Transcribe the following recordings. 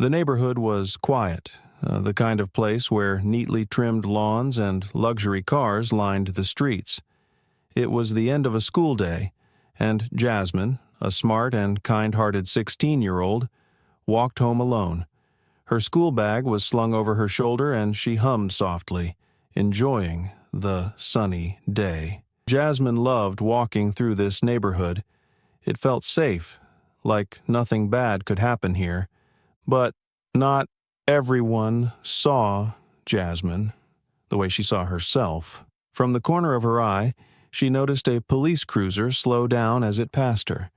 The neighborhood was quiet, the kind of place where neatly trimmed lawns and luxury cars lined the streets. It was the end of a school day, and Jasmine, a smart and kind-hearted 16-year-old, walked home alone. Her school bag was slung over her shoulder, and she hummed softly, enjoying the sunny day. Jasmine loved walking through this neighborhood. It felt safe, like nothing bad could happen here. But not everyone saw Jasmine the way she saw herself. From the corner of her eye, she noticed a police cruiser slow down as it passed her.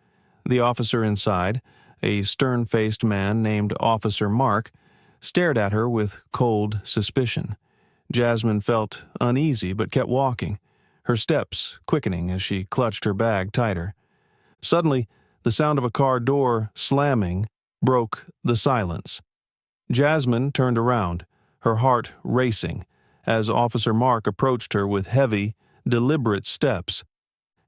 The officer inside, a stern-faced man named Officer Mark, stared at her with cold suspicion. Jasmine felt uneasy but kept walking, her steps quickening as she clutched her bag tighter. Suddenly, the sound of a car door slamming broke the silence. Jasmine turned around, her heart racing, as Officer Mark approached her with heavy, deliberate steps.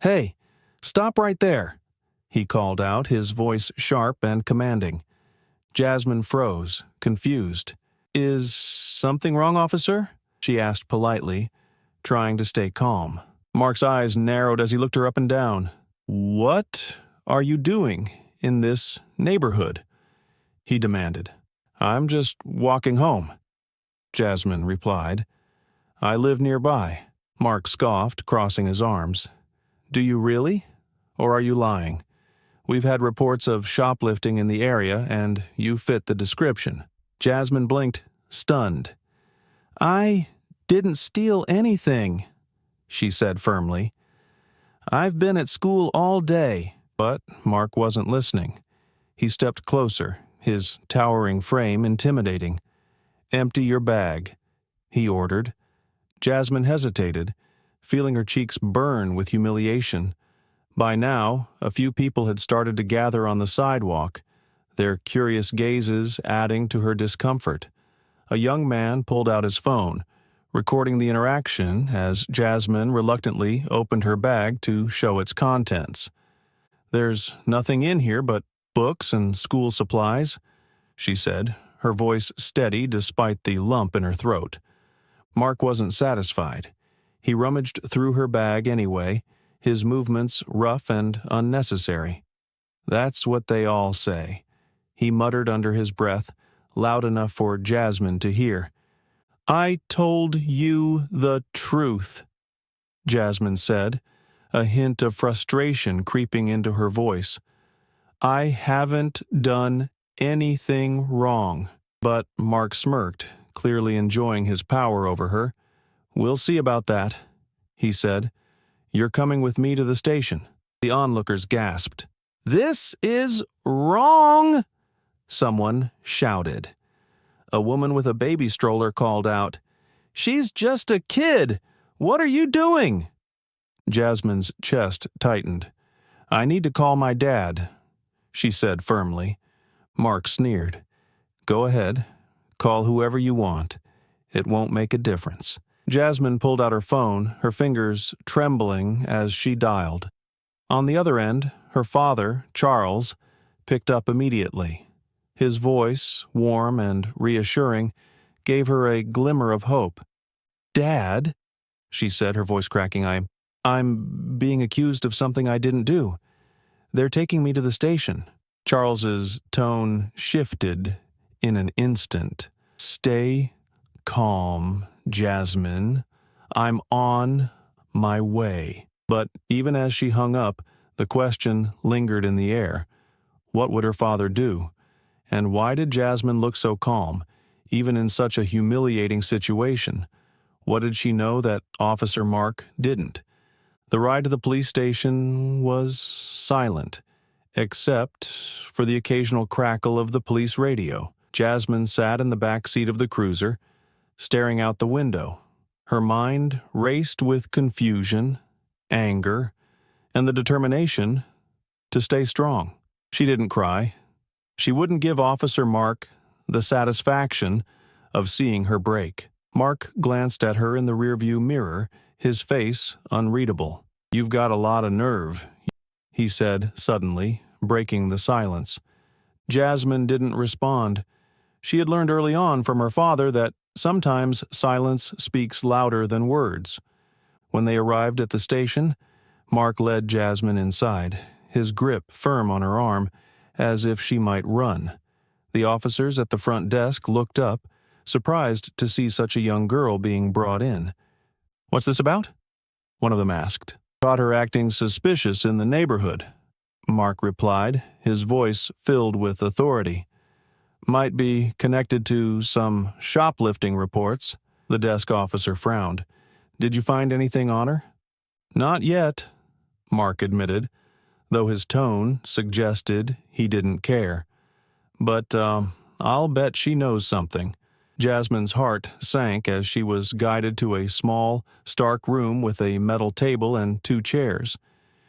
"Hey, stop right there," he called out, his voice sharp and commanding. Jasmine froze, confused. "Is something wrong, officer?" she asked politely, trying to stay calm. Mark's eyes narrowed as he looked her up and down. "What are you doing in this neighborhood?" he demanded. "I'm just walking home," Jasmine replied. "I live nearby." Mark scoffed, crossing his arms. "Do you really? Or are you lying? We've had reports of shoplifting in the area, and you fit the description." Jasmine blinked, stunned. "I didn't steal anything," she said firmly. "I've been at school all day." But Mark wasn't listening. He stepped closer, his towering frame intimidating. "Empty your bag," he ordered. Jasmine hesitated, feeling her cheeks burn with humiliation. By now, a few people had started to gather on the sidewalk, their curious gazes adding to her discomfort. A young man pulled out his phone, recording the interaction as Jasmine reluctantly opened her bag to show its contents. "There's nothing in here but books and school supplies," she said, her voice steady despite the lump in her throat. Mark wasn't satisfied. He rummaged through her bag anyway, his movements rough and unnecessary. "That's what they all say," he muttered under his breath, loud enough for Jasmine to hear. "I told you the truth," Jasmine said, a hint of frustration creeping into her voice. "I haven't done anything wrong." But Mark smirked, clearly enjoying his power over her. "We'll see about that," he said. "You're coming with me to the station." The onlookers gasped. "This is wrong!" someone shouted. A woman with a baby stroller called out, "She's just a kid! What are you doing?" Jasmine's chest tightened. "I need to call my dad," she said firmly. Mark sneered. "Go ahead. Call whoever you want. It won't make a difference." Jasmine pulled out her phone, her fingers trembling as she dialed. On the other end, her father, Charles, picked up immediately. His voice, warm and reassuring, gave her a glimmer of hope. "Dad," she said, her voice cracking, I'm being accused of something I didn't do. They're taking me to the station." Charles's tone shifted in an instant. "Stay calm, Jasmine. I'm on my way." But even as she hung up, the question lingered in the air. What would her father do? And why did Jasmine look so calm, even in such a humiliating situation? What did she know that Officer Mark didn't? The ride to the police station was silent, except for the occasional crackle of the police radio. Jasmine sat in the back seat of the cruiser, staring out the window. Her mind raced with confusion, anger, and the determination to stay strong. She didn't cry. She wouldn't give Officer Mark the satisfaction of seeing her break. Mark glanced at her in the rearview mirror, his face unreadable. "You've got a lot of nerve," he said suddenly, breaking the silence. Jasmine didn't respond. She had learned early on from her father that sometimes silence speaks louder than words. When they arrived at the station, Mark led Jasmine inside, his grip firm on her arm, as if she might run. The officers at the front desk looked up, surprised to see such a young girl being brought in. "What's this about?" one of them asked. "Caught her acting suspicious in the neighborhood," Mark replied, his voice filled with authority. "Might be connected to some shoplifting reports." The desk officer frowned. "Did you find anything on her?" "Not yet," Mark admitted, though his tone suggested he didn't care. "But I'll bet she knows something." Jasmine's heart sank as she was guided to a small, stark room with a metal table and 2 chairs.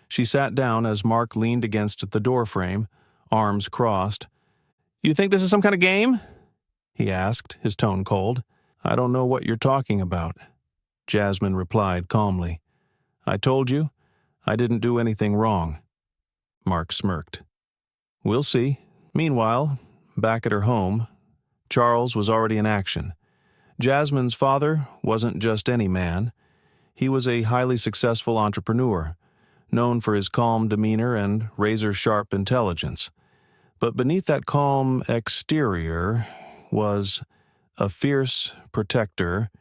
She sat down as Mark leaned against the doorframe, arms crossed. "You think this is some kind of game?" he asked, his tone cold. "I don't know what you're talking about," Jasmine replied calmly. "I told you, I didn't do anything wrong." Mark smirked. "We'll see." Meanwhile, back at her home, Charles was already in action. Jasmine's father wasn't just any man. He was a highly successful entrepreneur, known for his calm demeanor and razor-sharp intelligence. But beneath that calm exterior was a fierce protector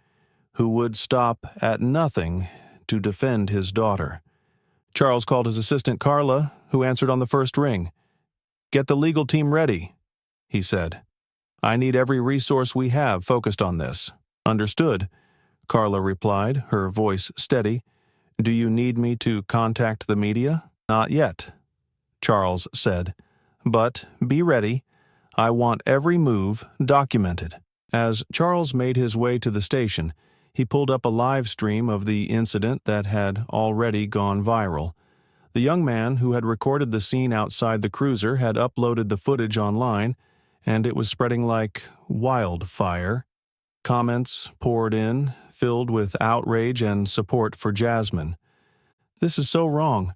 who would stop at nothing to defend his daughter. Charles called his assistant Carla, who answered on the first ring. "Get the legal team ready," he said. "I need every resource we have focused on this." "Understood," Carla replied, her voice steady. "Do you need me to contact the media?" "Not yet," Charles said. "But be ready. I want every move documented." As Charles made his way to the station, he pulled up a live stream of the incident that had already gone viral. The young man who had recorded the scene outside the cruiser had uploaded the footage online, and it was spreading like wildfire. Comments poured in, filled with outrage and support for Jasmine. "This is so wrong.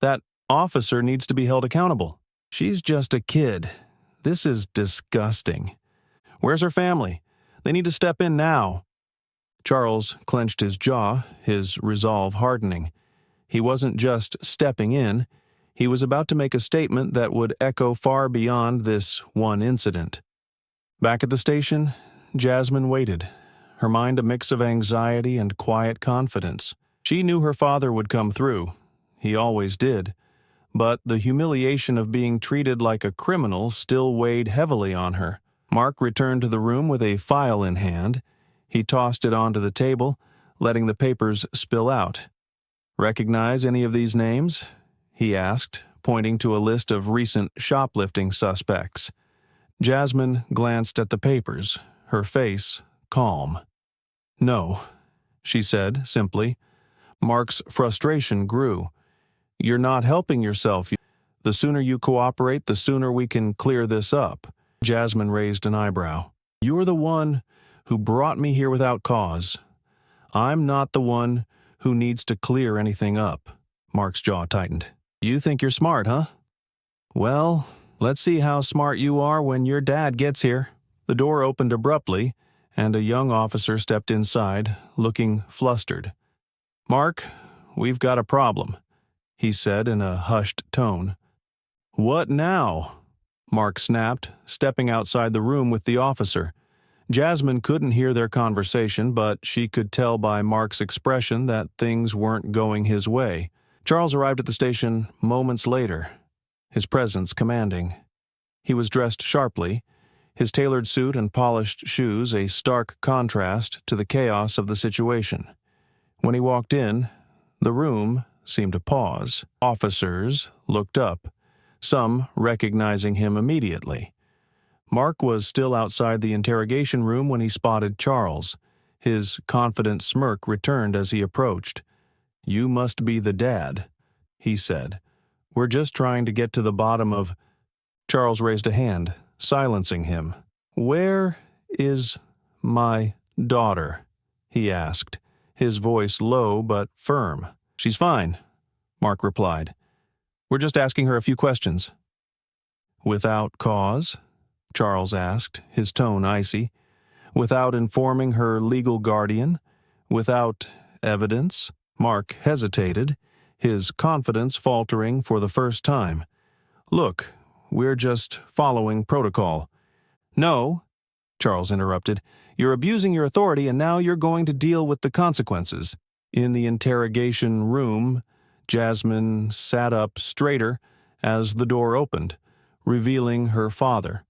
That officer needs to be held accountable. She's just a kid. This is disgusting. Where's her family? They need to step in now." Charles clenched his jaw, his resolve hardening. He wasn't just stepping in. He was about to make a statement that would echo far beyond this one incident. Back at the station, Jasmine waited, her mind a mix of anxiety and quiet confidence. She knew her father would come through. He always did. But the humiliation of being treated like a criminal still weighed heavily on her. Mark returned to the room with a file in hand. He tossed it onto the table, letting the papers spill out. "Recognize any of these names?" he asked, pointing to a list of recent shoplifting suspects. Jasmine glanced at the papers, her face calm. "No," she said simply. Mark's frustration grew. "You're not helping yourself. The sooner you cooperate, the sooner we can clear this up." Jasmine raised an eyebrow. "You're the one who brought me here without cause. I'm not the one who needs to clear anything up." Mark's jaw tightened. "You think you're smart, huh? Well, let's see how smart you are when your dad gets here." The door opened abruptly, and a young officer stepped inside, looking flustered. "Mark, we've got a problem," he said in a hushed tone. "What now?" Mark snapped, stepping outside the room with the officer. Jasmine couldn't hear their conversation, but she could tell by Mark's expression that things weren't going his way. Charles arrived at the station moments later, his presence commanding. He was dressed sharply, his tailored suit and polished shoes a stark contrast to the chaos of the situation. When he walked in, the room seemed to pause. Officers looked up, some recognizing him immediately. Mark was still outside the interrogation room when he spotted Charles. His confident smirk returned as he approached. "You must be the dad," he said. "We're just trying to get to the bottom of—" Charles raised a hand, silencing him. "Where is my daughter?" he asked, his voice low but firm. "She's fine," Mark replied. "We're just asking her a few questions." "Without cause?" Charles asked, his tone icy. Without informing her legal guardian? Without evidence? Mark hesitated, his confidence faltering for the first time. Look, we're just following protocol. No, Charles interrupted. You're abusing your authority and now you're going to deal with the consequences. In the interrogation room, Jasmine sat up straighter as the door opened, revealing her father.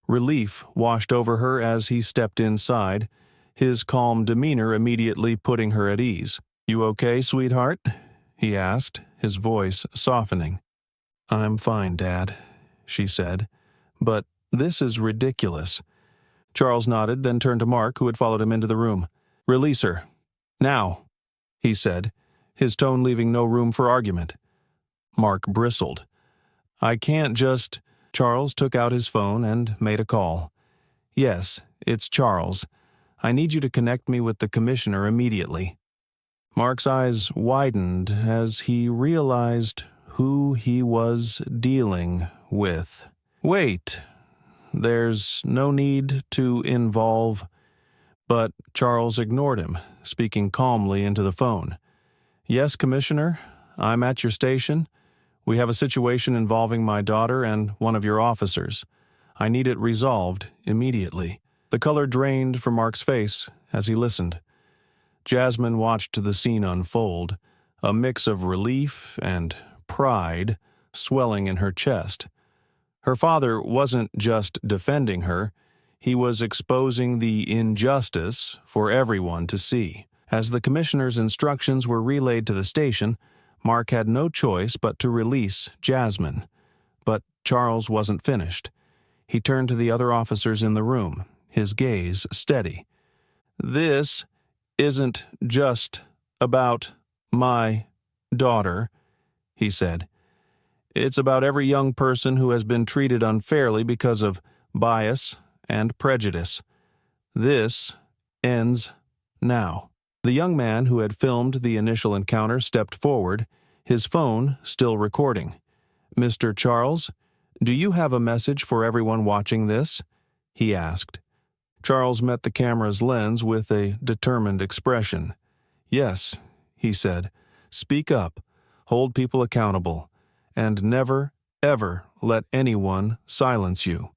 Relief washed over her as he stepped inside, his calm demeanor immediately putting her at ease. "You okay, sweetheart?" he asked, his voice softening. "I'm fine, Dad," she said, "but this is ridiculous." Charles nodded, then turned to Mark, who had followed him into the room. "Release her. Now," he said, his tone leaving no room for argument. Mark bristled. "I can't just—" Charles took out his phone and made a call. "Yes, it's Charles. I need you to connect me with the commissioner immediately." Mark's eyes widened as he realized who he was dealing with. "Wait, there's no need to involve—" But Charles ignored him, speaking calmly into the phone. "Yes, Commissioner, I'm at your station. We have a situation involving my daughter and one of your officers. I need it resolved immediately." The color drained from Mark's face as he listened. Jasmine watched the scene unfold, a mix of relief and pride swelling in her chest. Her father wasn't just defending her, he was exposing the injustice for everyone to see. As the commissioner's instructions were relayed to the station, Mark had no choice but to release Jasmine. But Charles wasn't finished. He turned to the other officers in the room, his gaze steady. "This isn't just about my daughter," he said. "It's about every young person who has been treated unfairly because of bias and prejudice. This ends now." The young man who had filmed the initial encounter stepped forward, his phone still recording. "Mr. Charles, do you have a message for everyone watching this?" he asked. Charles met the camera's lens with a determined expression. "Yes," he said. "Speak up, hold people accountable, and never, ever let anyone silence you."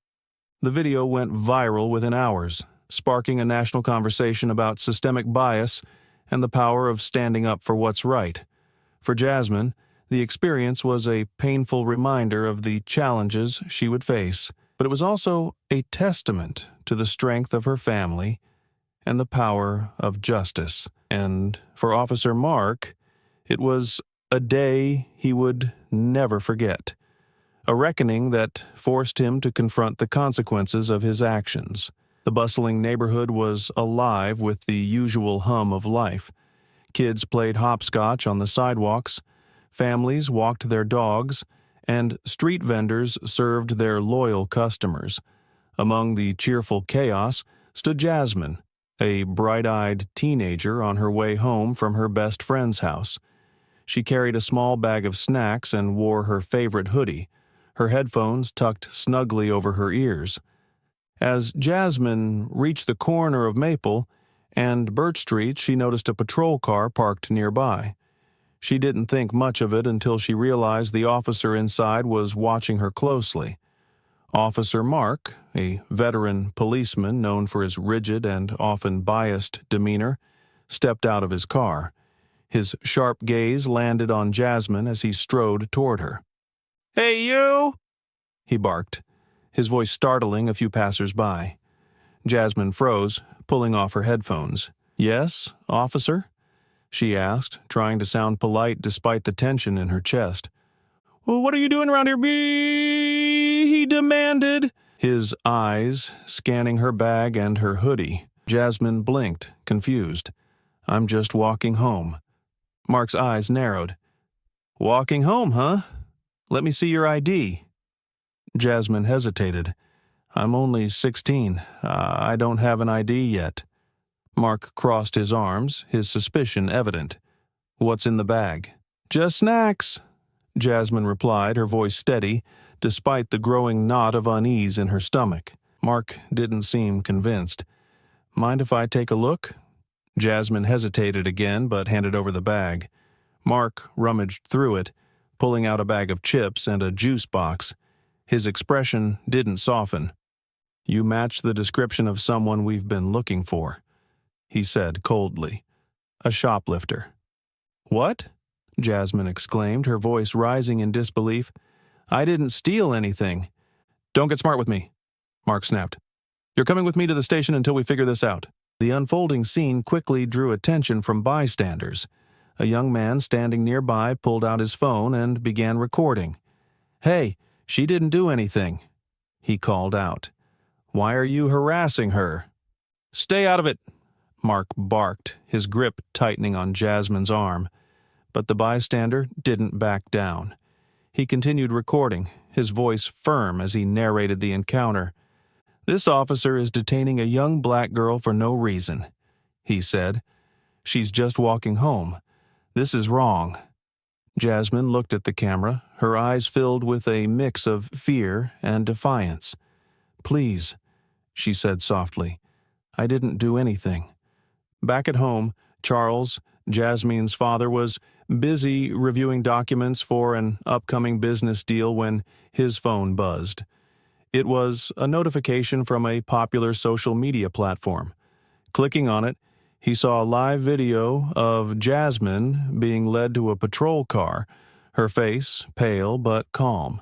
The video went viral within hours, sparking a national conversation about systemic bias and the power of standing up for what's right. For Jasmine, the experience was a painful reminder of the challenges she would face, but it was also a testament to the strength of her family and the power of justice. And for Officer Mark, it was a day he would never forget, a reckoning that forced him to confront the consequences of his actions. The bustling neighborhood was alive with the usual hum of life. Kids played hopscotch on the sidewalks, families walked their dogs, and street vendors served their loyal customers. Among the cheerful chaos stood Jasmine, a bright-eyed teenager on her way home from her best friend's house. She carried a small bag of snacks and wore her favorite hoodie, her headphones tucked snugly over her ears. As Jasmine reached the corner of Maple and Birch Street, she noticed a patrol car parked nearby. She didn't think much of it until she realized the officer inside was watching her closely. Officer Mark, a veteran policeman known for his rigid and often biased demeanor, stepped out of his car. His sharp gaze landed on Jasmine as he strode toward her. "Hey, you!" he barked, his voice startling a few passers-by. Jasmine froze, pulling off her headphones. "Yes, officer?" she asked, trying to sound polite despite the tension in her chest. "Well, what are you doing around here, he demanded, his eyes scanning her bag and her hoodie. Jasmine blinked, confused. "I'm just walking home." Mark's eyes narrowed. "Walking home, huh? Let me see your ID." Jasmine hesitated. "I'm only 16. I don't have an ID yet." Mark crossed his arms, his suspicion evident. "What's in the bag?" "Just snacks," Jasmine replied, her voice steady, despite the growing knot of unease in her stomach. Mark didn't seem convinced. "Mind if I take a look?" Jasmine hesitated again, but handed over the bag. Mark rummaged through it, pulling out a bag of chips and a juice box. His expression didn't soften. "You match the description of someone we've been looking for," he said coldly. "A shoplifter." "What?" Jasmine exclaimed, her voice rising in disbelief. "I didn't steal anything." "Don't get smart with me," Mark snapped. "You're coming with me to the station until we figure this out." The unfolding scene quickly drew attention from bystanders. A young man standing nearby pulled out his phone and began recording. "Hey, she didn't do anything," he called out. "Why are you harassing her?" "Stay out of it," Mark barked, his grip tightening on Jasmine's arm. But the bystander didn't back down. He continued recording, his voice firm as he narrated the encounter. "This officer is detaining a young black girl for no reason," he said. "She's just walking home. This is wrong." Jasmine looked at the camera, her eyes filled with a mix of fear and defiance. "Please," she said softly, "I didn't do anything." Back at home, Charles, Jasmine's father, was busy reviewing documents for an upcoming business deal when his phone buzzed. It was a notification from a popular social media platform. Clicking on it, he saw a live video of Jasmine being led to a patrol car, her face pale but calm.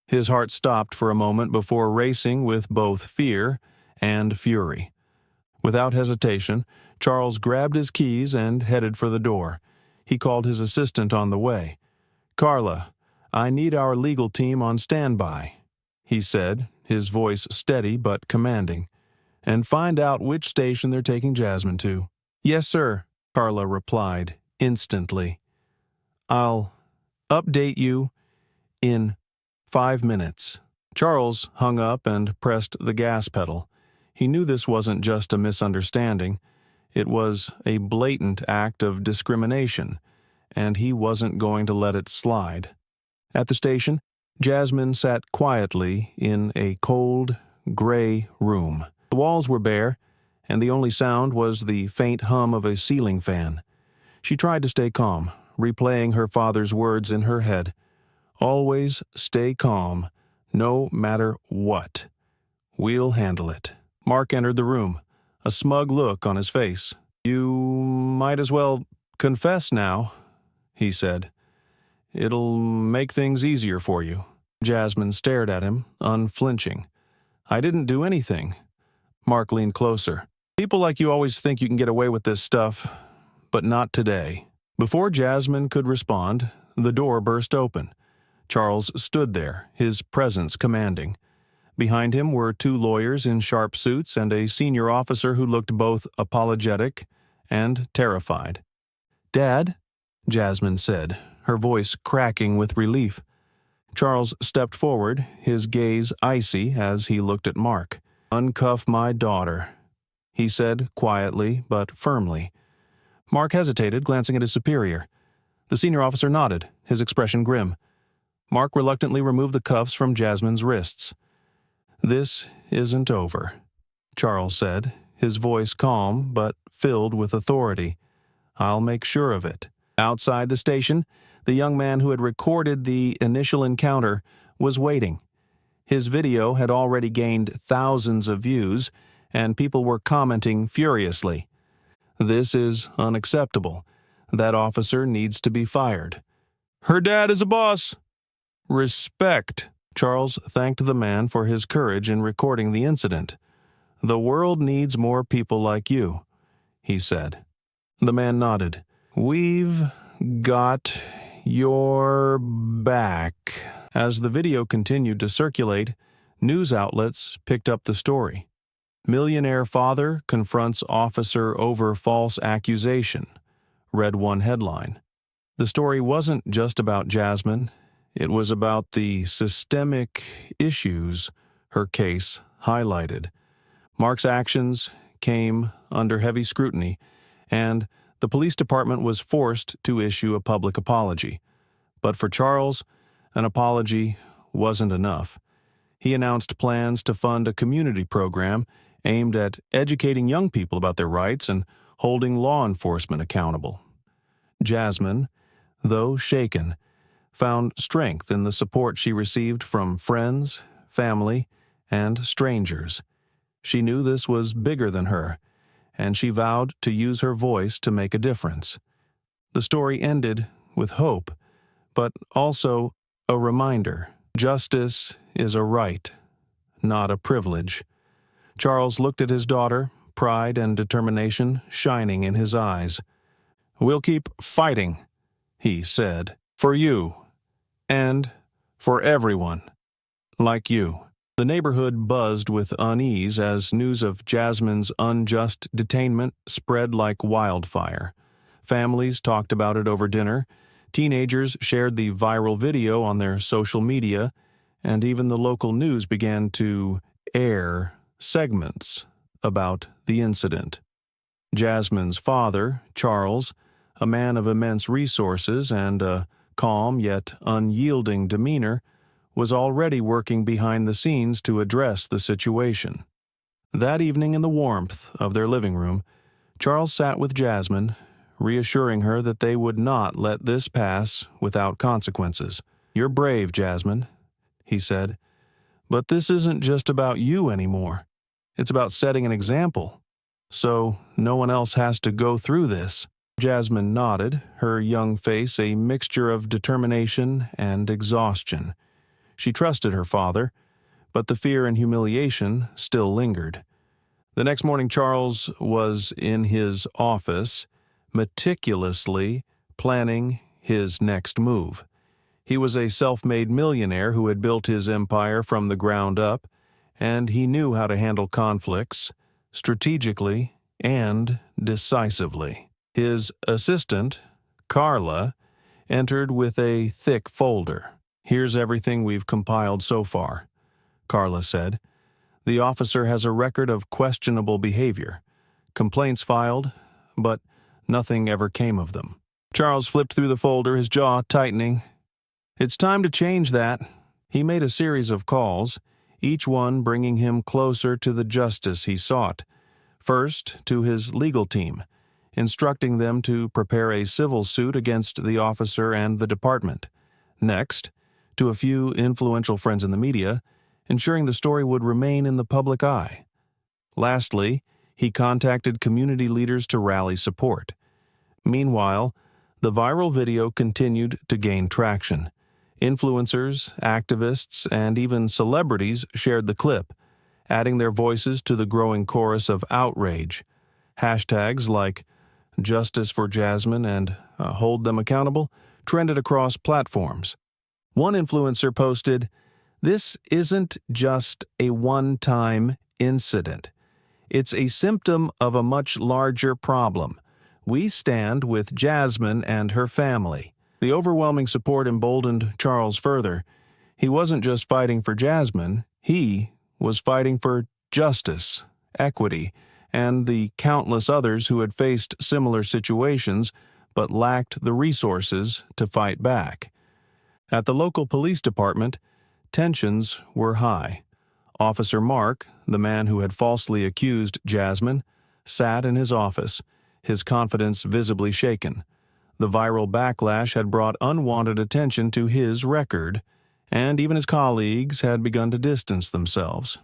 His heart stopped for a moment before racing with both fear and fury. Without hesitation, Charles grabbed his keys and headed for the door. He called his assistant on the way. "Carla, I need our legal team on standby," he said, his voice steady but commanding. "And find out which station they're taking Jasmine to." "Yes, sir," Carla replied instantly. "I'll update you in 5 minutes." Charles hung up and pressed the gas pedal. He knew this wasn't just a misunderstanding. It was a blatant act of discrimination, and he wasn't going to let it slide. At the station, Jasmine sat quietly in a cold, gray room. The walls were bare, and the only sound was the faint hum of a ceiling fan. She tried to stay calm, replaying her father's words in her head. "Always stay calm, no matter what. We'll handle it." Mark entered the room, a smug look on his face. "You might as well confess now," he said. "It'll make things easier for you." Jasmine stared at him, unflinching. "I didn't do anything." Mark leaned closer. "People like you always think you can get away with this stuff, but not today." Before Jasmine could respond, the door burst open. Charles stood there, his presence commanding. Behind him were 2 lawyers in sharp suits and a senior officer who looked both apologetic and terrified. "Dad," Jasmine said, her voice cracking with relief. Charles stepped forward, his gaze icy as he looked at Mark. "Uncuff my daughter," he said quietly but firmly. Mark hesitated, glancing at his superior. The senior officer nodded, his expression grim. Mark reluctantly removed the cuffs from Jasmine's wrists. "This isn't over," Charles said, his voice calm but filled with authority. "I'll make sure of it." Outside the station, the young man who had recorded the initial encounter was waiting. His video had already gained thousands of views, and people were commenting furiously. "This is unacceptable. That officer needs to be fired." "Her dad is a boss." "Respect." Charles thanked the man for his courage in recording the incident. "The world needs more people like you," he said. The man nodded. "We've got your back." As the video continued to circulate, news outlets picked up the story. "Millionaire father confronts officer over false accusation," read one headline. The story wasn't just about Jasmine. It was about the systemic issues her case highlighted. Mark's actions came under heavy scrutiny, and the police department was forced to issue a public apology. But for Charles, an apology wasn't enough. He announced plans to fund a community program aimed at educating young people about their rights and holding law enforcement accountable. Jasmine, though shaken, found strength in the support she received from friends, family, and strangers. She knew this was bigger than her, and she vowed to use her voice to make a difference. The story ended with hope, but also a reminder. Justice is a right, not a privilege. Charles looked at his daughter, pride and determination shining in his eyes. "We'll keep fighting," he said, "for you, and for everyone like you." The neighborhood buzzed with unease as news of Jasmine's unjust detainment spread like wildfire. Families talked about it over dinner, teenagers shared the viral video on their social media, and even the local news began to air segments about the incident. Jasmine's father, Charles, a man of immense resources and a calm yet unyielding demeanor, was already working behind the scenes to address the situation. That evening in the warmth of their living room, Charles sat with Jasmine, reassuring her that they would not let this pass without consequences. "You're brave, Jasmine," he said, "but this isn't just about you anymore. It's about setting an example, so no one else has to go through this." Jasmine nodded, her young face a mixture of determination and exhaustion. She trusted her father, but the fear and humiliation still lingered. The next morning, Charles was in his office, meticulously planning his next move. He was a self-made millionaire who had built his empire from the ground up, and he knew how to handle conflicts strategically and decisively. His assistant, Carla, entered with a thick folder. "Here's everything we've compiled so far," Carla said. "The officer has a record of questionable behavior. Complaints filed, but nothing ever came of them." Charles flipped through the folder, his jaw tightening. "It's time to change that." He made a series of calls, each one bringing him closer to the justice he sought. First, to his legal team, instructing them to prepare a civil suit against the officer and the department. Next, to a few influential friends in the media, ensuring the story would remain in the public eye. Lastly, he contacted community leaders to rally support. Meanwhile, the viral video continued to gain traction. Influencers, activists, and even celebrities shared the clip, adding their voices to the growing chorus of outrage. Hashtags like "Justice for Jasmine" and "Hold Them Accountable" trended across platforms. One influencer posted, "This isn't just a one-time incident. It's a symptom of a much larger problem. We stand with Jasmine and her family." The overwhelming support emboldened Charles further. He wasn't just fighting for Jasmine, he was fighting for justice, equity, and the countless others who had faced similar situations but lacked the resources to fight back. At the local police department, tensions were high. Officer Mark, the man who had falsely accused Jasmine, sat in his office, his confidence visibly shaken. The viral backlash had brought unwanted attention to his record, and even his colleagues had begun to distance themselves.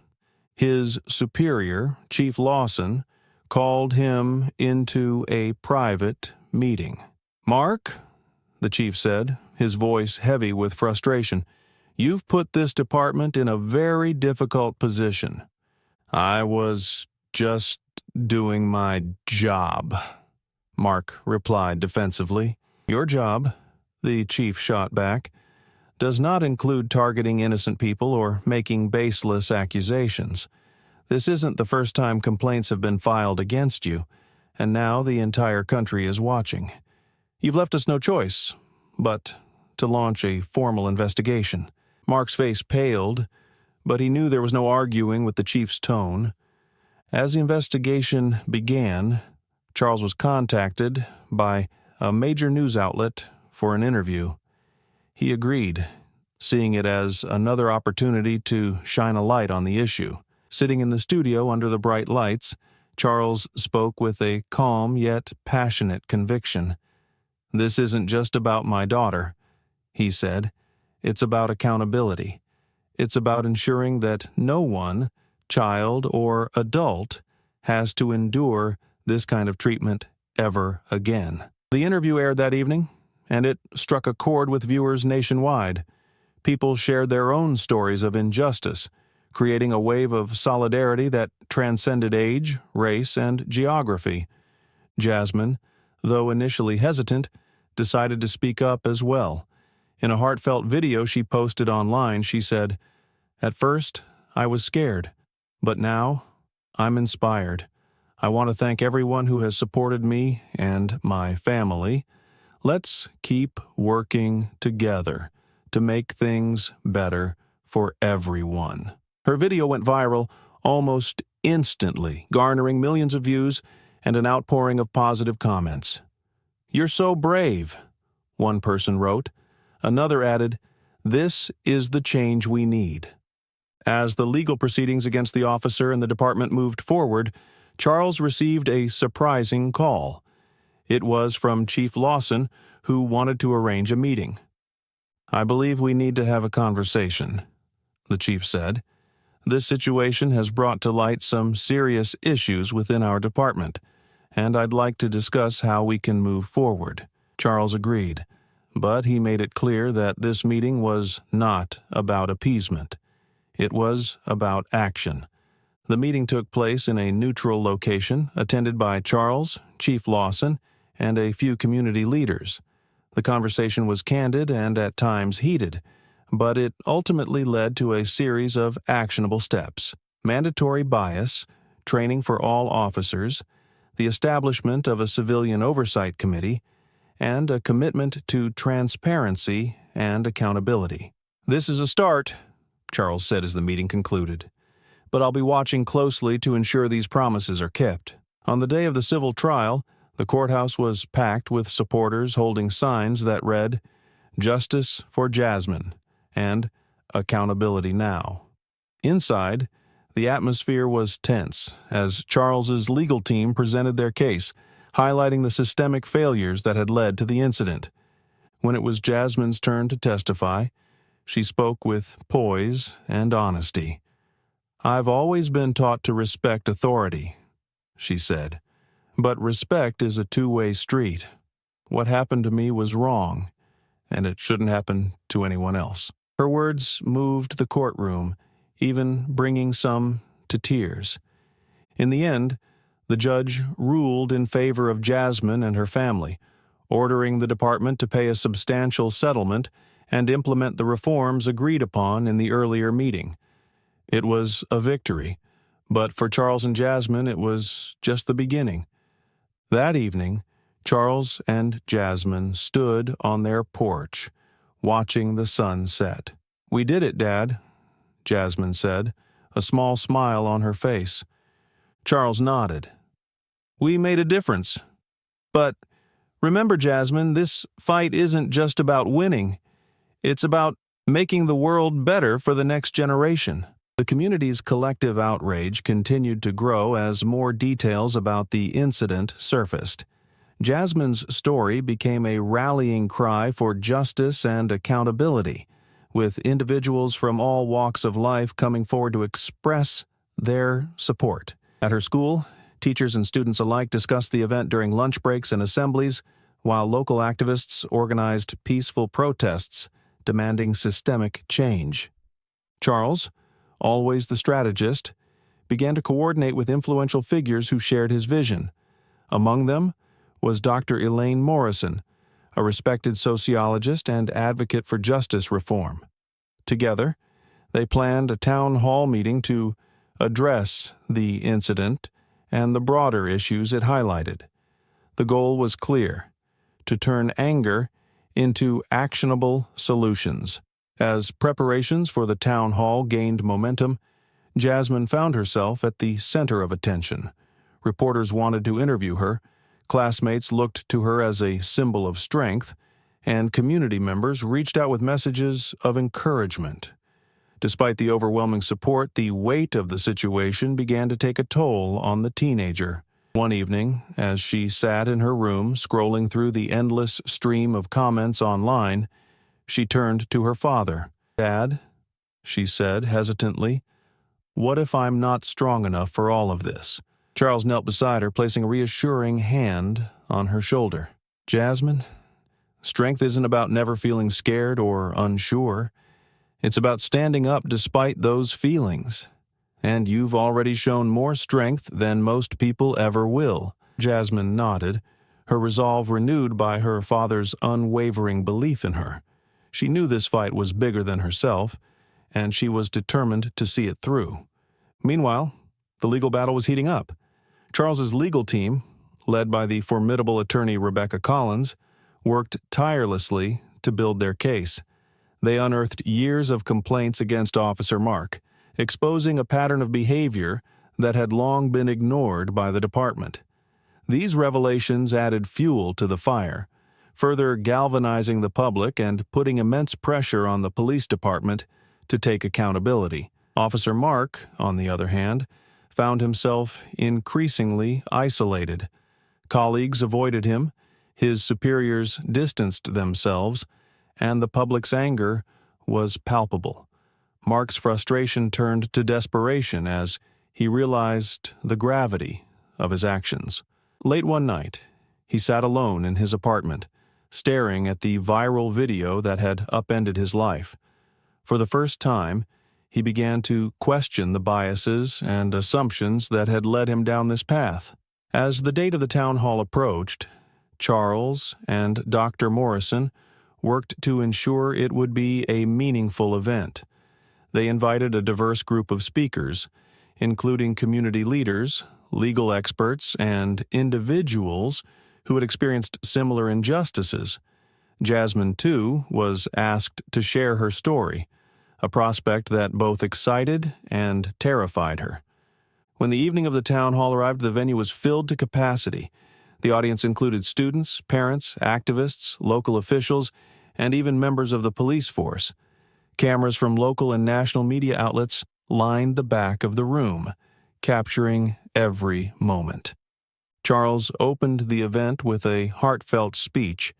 His superior, Chief Lawson, called him into a private meeting. "Mark," the chief said, his voice heavy with frustration, "you've put this department in a very difficult position." "I was just doing my job," Mark replied defensively. "Your job," the chief shot back, "does not include targeting innocent people or making baseless accusations. This isn't the first time complaints have been filed against you, and now the entire country is watching. You've left us no choice but to launch a formal investigation." Mark's face paled, but he knew there was no arguing with the chief's tone. As the investigation began, Charles was contacted by a major news outlet for an interview. He agreed, seeing it as another opportunity to shine a light on the issue. Sitting in the studio under the bright lights, Charles spoke with a calm yet passionate conviction. "This isn't just about my daughter," he said. "It's about accountability. It's about ensuring that no one, child or adult, has to endure this kind of treatment ever again." The interview aired that evening, and it struck a chord with viewers nationwide. People shared their own stories of injustice, creating a wave of solidarity that transcended age, race, and geography. Jasmine, though initially hesitant, decided to speak up as well. In a heartfelt video she posted online, she said, "At first, I was scared, but now I'm inspired. I want to thank everyone who has supported me and my family. Let's keep working together to make things better for everyone." Her video went viral almost instantly, garnering millions of views and an outpouring of positive comments. "You're so brave," one person wrote. Another added, "This is the change we need." As the legal proceedings against the officer and the department moved forward, Charles received a surprising call. It was from Chief Lawson, who wanted to arrange a meeting. "I believe we need to have a conversation," the chief said. "This situation has brought to light some serious issues within our department, and I'd like to discuss how we can move forward." Charles agreed, but he made it clear that this meeting was not about appeasement. It was about action. The meeting took place in a neutral location, attended by Charles, Chief Lawson, and a few community leaders. The conversation was candid and at times heated, but it ultimately led to a series of actionable steps: mandatory bias, training for all officers, the establishment of a civilian oversight committee, and a commitment to transparency and accountability. "This is a start," Charles said as the meeting concluded, "but I'll be watching closely to ensure these promises are kept." On the day of the civil trial, the courthouse was packed with supporters holding signs that read, "Justice for Jasmine," and "Accountability Now." Inside, the atmosphere was tense as Charles's legal team presented their case, highlighting the systemic failures that had led to the incident. When it was Jasmine's turn to testify, she spoke with poise and honesty. "I've always been taught to respect authority," she said, "but respect is a two-way street. What happened to me was wrong, and it shouldn't happen to anyone else." Her words moved the courtroom, even bringing some to tears. In the end, the judge ruled in favor of Jasmine and her family, ordering the department to pay a substantial settlement and implement the reforms agreed upon in the earlier meeting. It was a victory, but for Charles and Jasmine it was just the beginning. That evening, Charles and Jasmine stood on their porch, watching the sun set. "We did it, Dad," Jasmine said, a small smile on her face. Charles nodded. "We made a difference. But remember, Jasmine, this fight isn't just about winning. It's about making the world better for the next generation." The community's collective outrage continued to grow as more details about the incident surfaced. Jasmine's story became a rallying cry for justice and accountability, with individuals from all walks of life coming forward to express their support. At her school, teachers and students alike discussed the event during lunch breaks and assemblies, while local activists organized peaceful protests demanding systemic change. Charles, always the strategist, began to coordinate with influential figures who shared his vision. Among them was Dr. Elaine Morrison, a respected sociologist and advocate for justice reform. Together, they planned a town hall meeting to address the incident and the broader issues it highlighted. The goal was clear: to turn anger into actionable solutions. As preparations for the town hall gained momentum, Jasmine found herself at the center of attention. Reporters wanted to interview her, classmates looked to her as a symbol of strength, and community members reached out with messages of encouragement. Despite the overwhelming support, the weight of the situation began to take a toll on the teenager. One evening, as she sat in her room scrolling through the endless stream of comments online, she turned to her father. "Dad," she said hesitantly, "what if I'm not strong enough for all of this?" Charles knelt beside her, placing a reassuring hand on her shoulder. "Jasmine, strength isn't about never feeling scared or unsure. It's about standing up despite those feelings. And you've already shown more strength than most people ever will." Jasmine nodded, her resolve renewed by her father's unwavering belief in her. She knew this fight was bigger than herself, and she was determined to see it through. Meanwhile, the legal battle was heating up. Charles's legal team, led by the formidable attorney Rebecca Collins, worked tirelessly to build their case. They unearthed years of complaints against Officer Mark, exposing a pattern of behavior that had long been ignored by the department. These revelations added fuel to the fire, further galvanizing the public and putting immense pressure on the police department to take accountability. Officer Mark, on the other hand, found himself increasingly isolated. Colleagues avoided him, his superiors distanced themselves, and the public's anger was palpable. Mark's frustration turned to desperation as he realized the gravity of his actions. Late one night, he sat alone in his apartment, staring at the viral video that had upended his life. For the first time, he began to question the biases and assumptions that had led him down this path. As the date of the town hall approached, Charles and Dr. Morrison worked to ensure it would be a meaningful event. They invited a diverse group of speakers, including community leaders, legal experts, and individuals who had experienced similar injustices. Jasmine, too, was asked to share her story, a prospect that both excited and terrified her. When the evening of the town hall arrived, the venue was filled to capacity. The audience included students, parents, activists, local officials, and even members of the police force. Cameras from local and national media outlets lined the back of the room, capturing every moment. Charles opened the event with a heartfelt speech,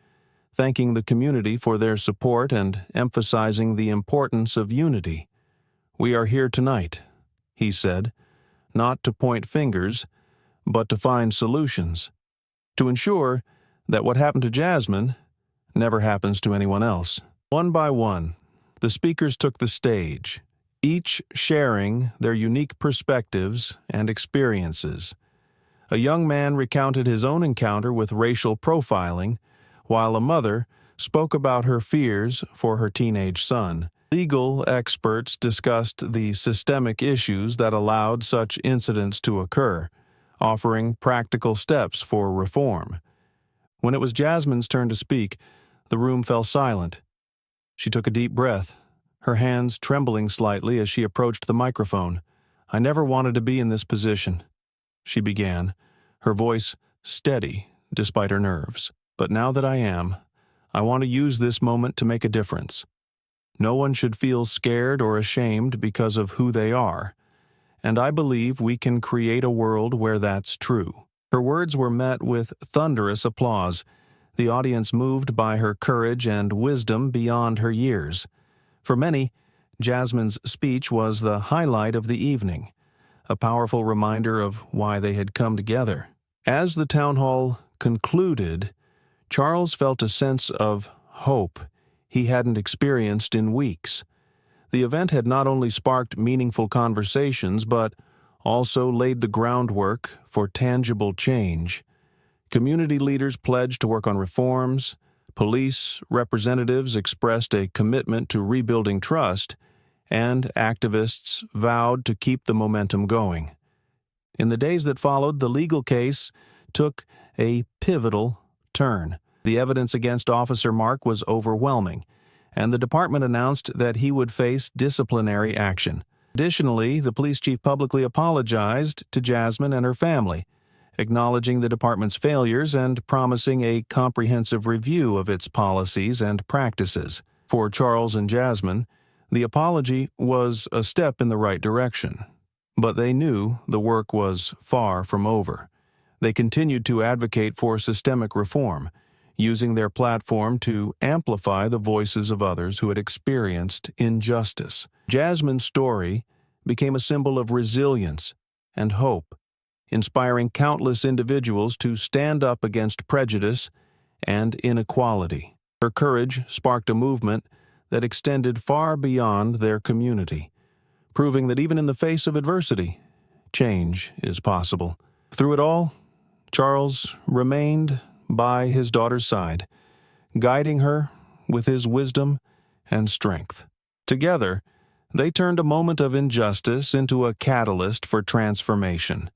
thanking the community for their support and emphasizing the importance of unity. "We are here tonight," he said, "not to point fingers, but to find solutions, to ensure that what happened to Jasmine never happens to anyone else." One by one, the speakers took the stage, each sharing their unique perspectives and experiences. A young man recounted his own encounter with racial profiling, while a mother spoke about her fears for her teenage son. Legal experts discussed the systemic issues that allowed such incidents to occur, offering practical steps for reform. When it was Jasmine's turn to speak, the room fell silent. She took a deep breath, her hands trembling slightly as she approached the microphone. "I never wanted to be in this position," she began, her voice steady despite her nerves. "But now that I am, I want to use this moment to make a difference. No one should feel scared or ashamed because of who they are, and I believe we can create a world where that's true." Her words were met with thunderous applause, the audience moved by her courage and wisdom beyond her years. For many, Jasmine's speech was the highlight of the evening, a powerful reminder of why they had come together. As the town hall concluded, Charles felt a sense of hope he hadn't experienced in weeks. The event had not only sparked meaningful conversations, but also laid the groundwork for tangible change. Community leaders pledged to work on reforms, police representatives expressed a commitment to rebuilding trust, and activists vowed to keep the momentum going. In the days that followed, the legal case took a pivotal turn. The evidence against Officer Mark was overwhelming, and the department announced that he would face disciplinary action. Additionally, the police chief publicly apologized to Jasmine and her family, acknowledging the department's failures and promising a comprehensive review of its policies and practices. For Charles and Jasmine, the apology was a step in the right direction, but they knew the work was far from over. They continued to advocate for systemic reform, using their platform to amplify the voices of others who had experienced injustice. Jasmine's story became a symbol of resilience and hope, inspiring countless individuals to stand up against prejudice and inequality. Her courage sparked a movement that extended far beyond their community, proving that even in the face of adversity, change is possible. Through it all, Charles remained by his daughter's side, guiding her with his wisdom and strength. Together, they turned a moment of injustice into a catalyst for transformation,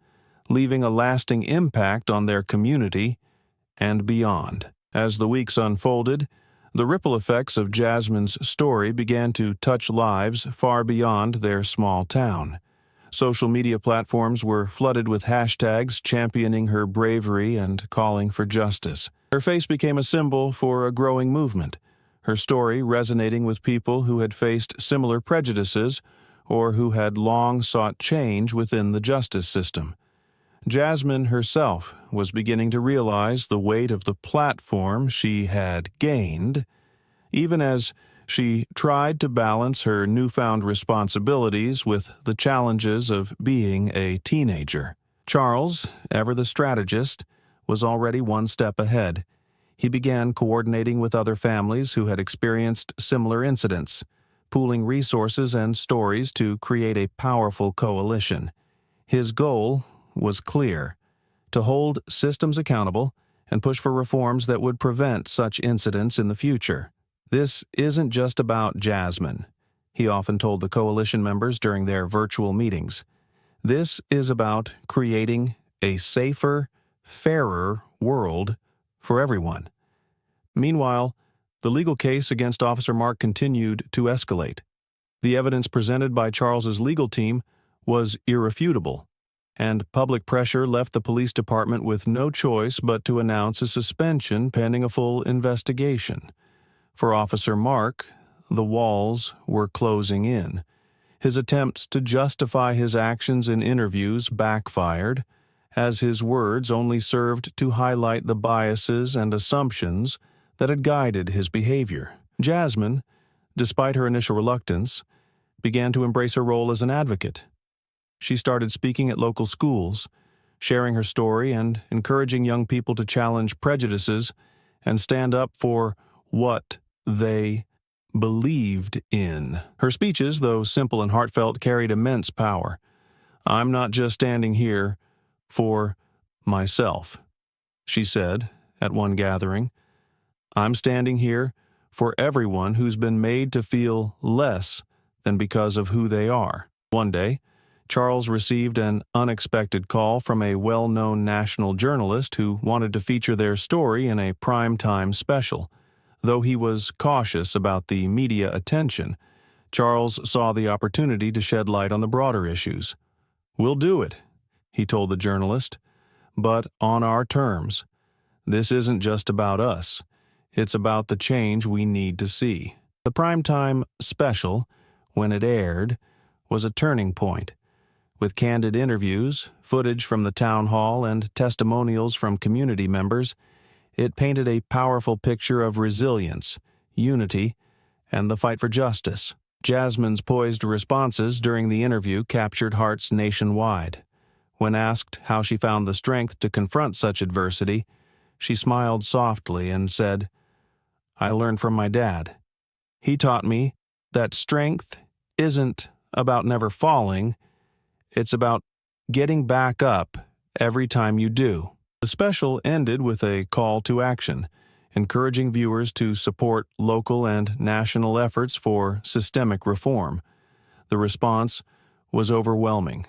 leaving a lasting impact on their community and beyond. As the weeks unfolded, the ripple effects of Jasmine's story began to touch lives far beyond their small town. Social media platforms were flooded with hashtags championing her bravery and calling for justice. Her face became a symbol for a growing movement, her story resonating with people who had faced similar prejudices or who had long sought change within the justice system. Jasmine herself was beginning to realize the weight of the platform she had gained, even as she tried to balance her newfound responsibilities with the challenges of being a teenager. Charles, ever the strategist, was already one step ahead. He began coordinating with other families who had experienced similar incidents, pooling resources and stories to create a powerful coalition. His goal was clear: to hold systems accountable and push for reforms that would prevent such incidents in the future. "This isn't just about Jasmine," he often told the coalition members during their virtual meetings. "This is about creating a safer, fairer world for everyone." Meanwhile, the legal case against Officer Mark continued to escalate. The evidence presented by Charles's legal team was irrefutable, and public pressure left the police department with no choice but to announce a suspension pending a full investigation. For Officer Mark, the walls were closing in. His attempts to justify his actions in interviews backfired, as his words only served to highlight the biases and assumptions that had guided his behavior. Jasmine, despite her initial reluctance, began to embrace her role as an advocate. She started speaking at local schools, sharing her story and encouraging young people to challenge prejudices and stand up for what they believed in. Her speeches, though simple and heartfelt, carried immense power. "I'm not just standing here for myself," she said at one gathering. "I'm standing here for everyone who's been made to feel less than because of who they are." One day, Charles received an unexpected call from a well-known national journalist who wanted to feature their story in a primetime special. Though he was cautious about the media attention, Charles saw the opportunity to shed light on the broader issues. "We'll do it," he told the journalist, "but on our terms. This isn't just about us. It's about the change we need to see." The primetime special, when it aired, was a turning point. With candid interviews, footage from the town hall, and testimonials from community members, it painted a powerful picture of resilience, unity, and the fight for justice. Jasmine's poised responses during the interview captured hearts nationwide. When asked how she found the strength to confront such adversity, she smiled softly and said, "I learned from my dad. He taught me that strength isn't about never falling, it's about getting back up every time you do." The special ended with a call to action, encouraging viewers to support local and national efforts for systemic reform. The response was overwhelming.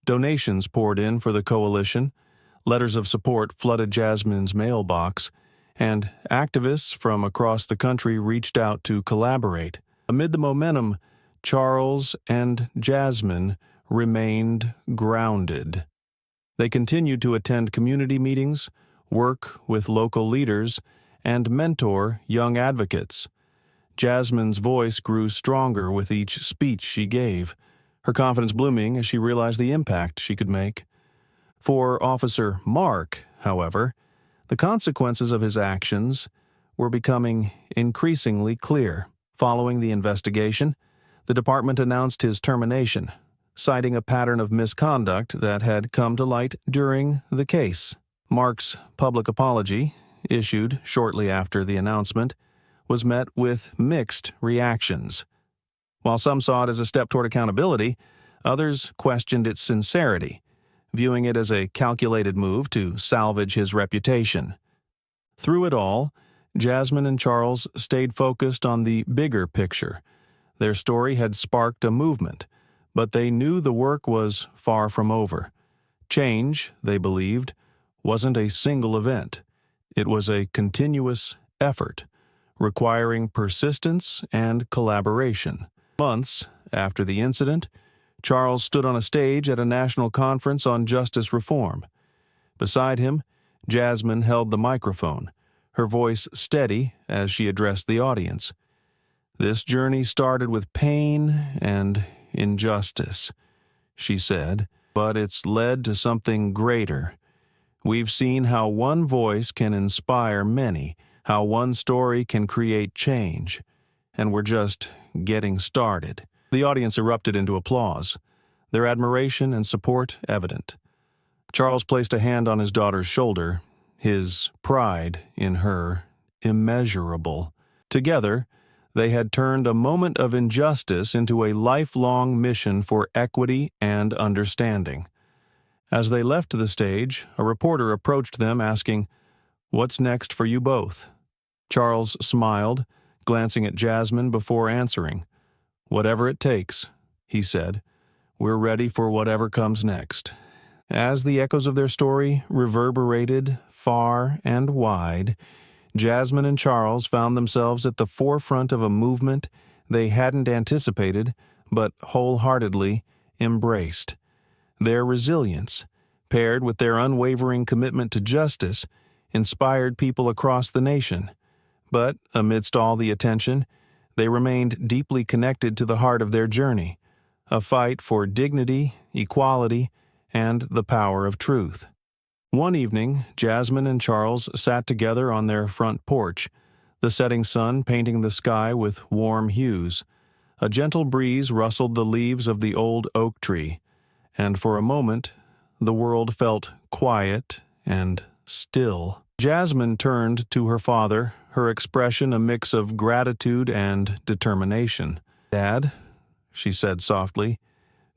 Donations poured in for the coalition, letters of support flooded Jasmine's mailbox, and activists from across the country reached out to collaborate. Amid the momentum, Charles and Jasmine remained grounded. They continued to attend community meetings, work with local leaders, and mentor young advocates. Jasmine's voice grew stronger with each speech she gave, her confidence blooming as she realized the impact she could make. For Officer Mark, however, the consequences of his actions were becoming increasingly clear. Following the investigation, the department announced his termination, citing a pattern of misconduct that had come to light during the case. Mark's public apology, issued shortly after the announcement, was met with mixed reactions. While some saw it as a step toward accountability, others questioned its sincerity, viewing it as a calculated move to salvage his reputation. Through it all, Jasmine and Charles stayed focused on the bigger picture. Their story had sparked a movement, but they knew the work was far from over. Change, they believed, wasn't a single event. It was a continuous effort, requiring persistence and collaboration. Months after the incident, Charles stood on a stage at a national conference on justice reform. Beside him, Jasmine held the microphone, her voice steady as she addressed the audience. "This journey started with pain and injustice," she said, "but it's led to something greater. We've seen how one voice can inspire many, how one story can create change, and we're just getting started." The audience erupted into applause, their admiration and support evident. Charles placed a hand on his daughter's shoulder, his pride in her immeasurable. Together, they had turned a moment of injustice into a lifelong mission for equity and understanding. As they left the stage, a reporter approached them asking, "What's next for you both?" Charles smiled, glancing at Jasmine before answering. "Whatever it takes," he said. "We're ready for whatever comes next." As the echoes of their story reverberated far and wide, Jasmine and Charles found themselves at the forefront of a movement they hadn't anticipated but wholeheartedly embraced. Their resilience, paired with their unwavering commitment to justice, inspired people across the nation. But amidst all the attention, they remained deeply connected to the heart of their journey, a fight for dignity, equality, and the power of truth. One evening, Jasmine and Charles sat together on their front porch, the setting sun painting the sky with warm hues. A gentle breeze rustled the leaves of the old oak tree, and for a moment, the world felt quiet and still. Jasmine turned to her father, her expression a mix of gratitude and determination. "Dad," she said softly,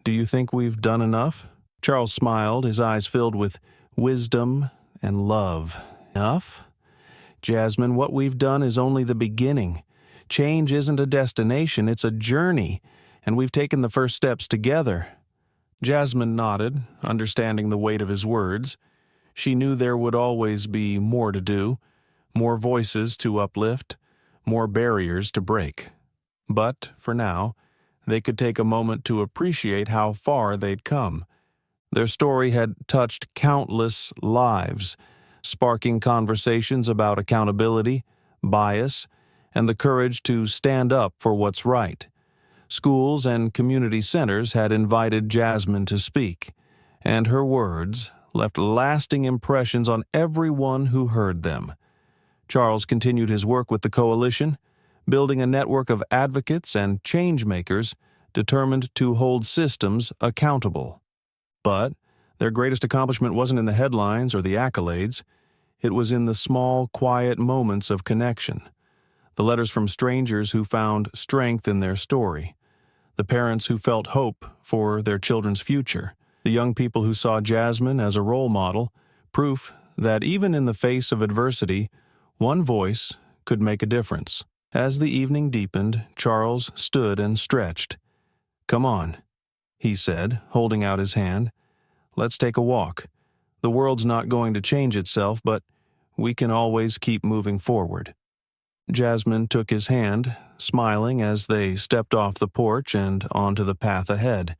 "do you think we've done enough?" Charles smiled, his eyes filled with wisdom and love. "Enough? Jasmine, what we've done is only the beginning. Change isn't a destination, it's a journey, and we've taken the first steps together." Jasmine nodded, understanding the weight of his words. She knew there would always be more to do, more voices to uplift, more barriers to break. But, for now, they could take a moment to appreciate how far they'd come. Their story had touched countless lives, sparking conversations about accountability, bias, and the courage to stand up for what's right. Schools and community centers had invited Jasmine to speak, and her words left lasting impressions on everyone who heard them. Charles continued his work with the coalition, building a network of advocates and change-makers determined to hold systems accountable. But their greatest accomplishment wasn't in the headlines or the accolades. It was in the small, quiet moments of connection. The letters from strangers who found strength in their story. The parents who felt hope for their children's future. The young people who saw Jasmine as a role model, proof that even in the face of adversity, one voice could make a difference. As the evening deepened, Charles stood and stretched. "Come on," he said, holding out his hand. "Let's take a walk. The world's not going to change itself, but we can always keep moving forward." Jasmine took his hand, smiling as they stepped off the porch and onto the path ahead.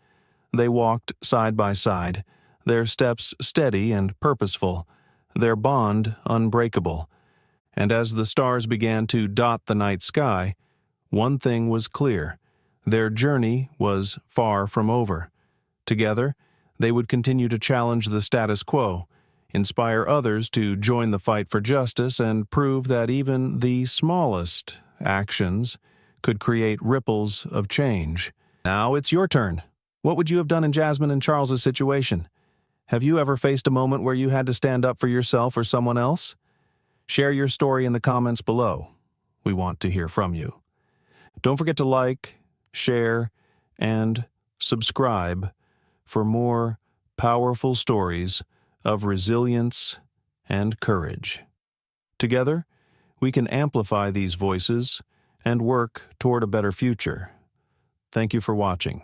They walked side by side, their steps steady and purposeful, their bond unbreakable. And as the stars began to dot the night sky, one thing was clear: their journey was far from over. Together, they would continue to challenge the status quo, inspire others to join the fight for justice, and prove that even the smallest actions could create ripples of change. Now it's your turn. What would you have done in Jasmine and Charles's situation? Have you ever faced a moment where you had to stand up for yourself or someone else? Share your story in the comments below. We want to hear from you. Don't forget to like, share, and subscribe for more powerful stories of resilience and courage. Together, we can amplify these voices and work toward a better future. Thank you for watching.